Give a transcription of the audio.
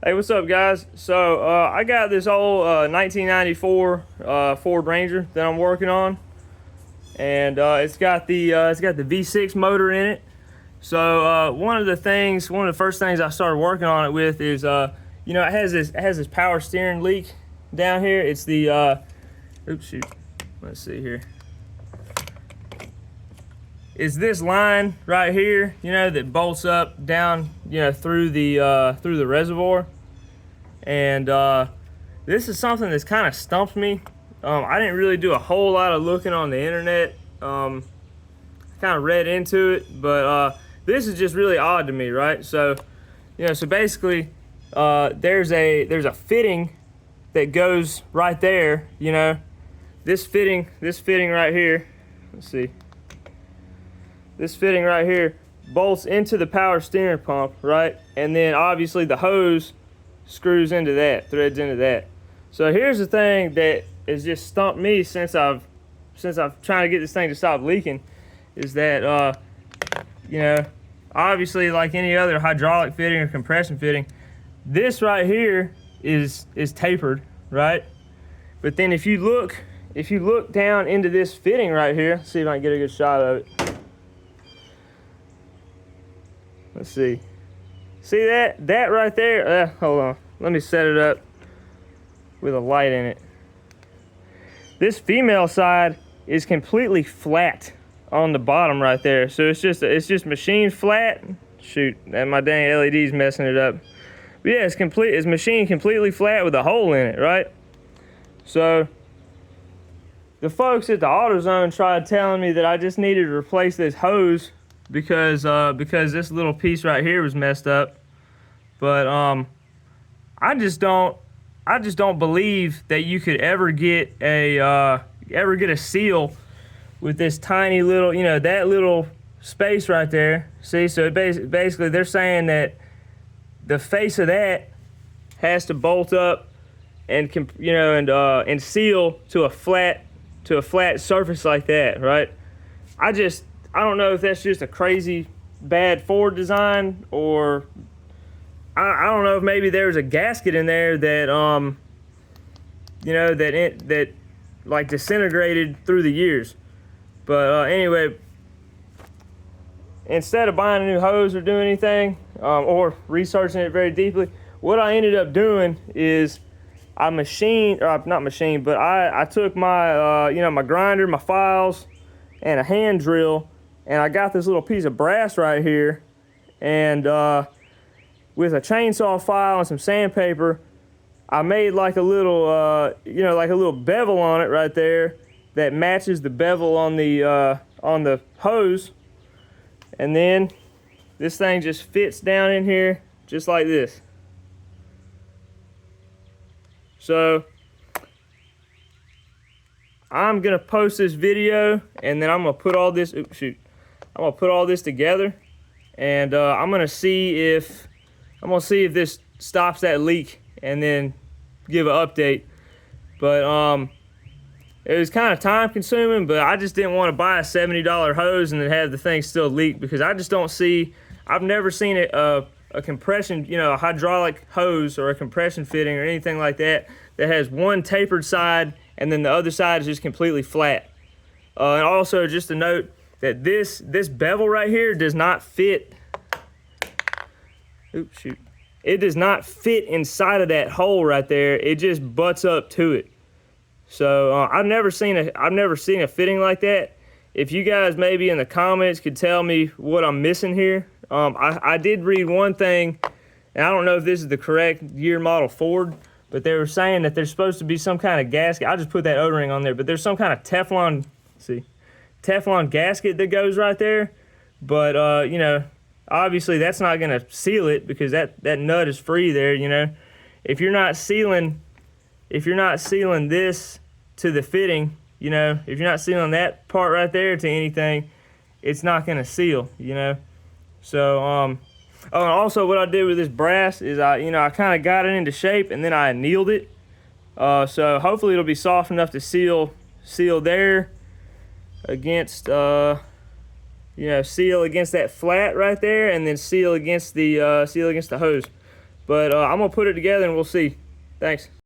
Hey, what's up, guys? So I got this old 1994 Ford Ranger that I'm working on, and it's got the V6 motor in it. So one of the first things I started working on it with is it has this power steering leak down here. It's the oops, shoot. Let's see here. It's this line right here, that bolts up down, through the reservoir. And this is something that's kind of stumped me. I didn't really do a whole lot of looking on the internet. Kind of read into it, but this is just really odd to me, right? So, so basically, there's a fitting that goes right there. This fitting right here. Let's see. This fitting right here bolts into the power steering pump, right? And then obviously the hose screws into that, threads into that. So here's the thing that has just stumped me since I've trying to get this thing to stop leaking, is that obviously, like any other hydraulic fitting or compression fitting, this right here is tapered, right? But then if you look down into this fitting right here, see if I can get a good shot of it. Let's see. See that right there? Hold on. Let me set it up with a light in it. This female side is completely flat on the bottom right there. So it's just machined flat. Shoot, and my dang LED's messing it up. But yeah, it's machined completely flat with a hole in it, right? So the folks at the AutoZone tried telling me that I just needed to replace this hose because this little piece right here was messed up. But I just don't believe that you could ever get a seal with this tiny little, that little space right there. See, so basically they're saying that the face of that has to bolt up and seal to a flat surface like that, right? I don't know if that's just a crazy bad Ford design, or I don't know if maybe there's a gasket in there that that like disintegrated through the years. But anyway, instead of buying a new hose or doing anything, or researching it very deeply, what I ended up doing is I took my my grinder, my files, and a hand drill, and I got this little piece of brass right here, and with a chainsaw file and some sandpaper, I made like a little bevel on it right there that matches the bevel on the hose, and then this thing just fits down in here just like this. So I'm gonna post this video, and then I'm gonna put all this. I'm gonna put all this together, and I'm gonna see if this stops that leak, and then give an update. But it was kind of time consuming, but I just didn't want to buy a $70 hose and then have the thing still leak, because I just don't see. I've never seen a compression, a hydraulic hose or a compression fitting or anything like that has one tapered side and then the other side is just completely flat. And also, just to note that this bevel right here does not fit. Oops, shoot. It does not fit inside of that hole right there. It just butts up to it. So I've never seen a fitting like that. If you guys maybe in the comments could tell me what I'm missing here. I did read one thing, and I don't know if this is the correct year model Ford, but they were saying that there's supposed to be some kind of gasket. I just put that O-ring on there, but there's some kind of Teflon gasket that goes right there. But obviously that's not going to seal it, because that nut is free there. If you're not sealing this to the fitting, if you're not sealing that part right there to anything, it's not going to seal. So and also what I did with this brass is I kind of got it into shape, and then I annealed it. So hopefully it'll be soft enough to seal there against seal against that flat right there, and then seal against the hose. But I'm gonna put it together and we'll see. Thanks.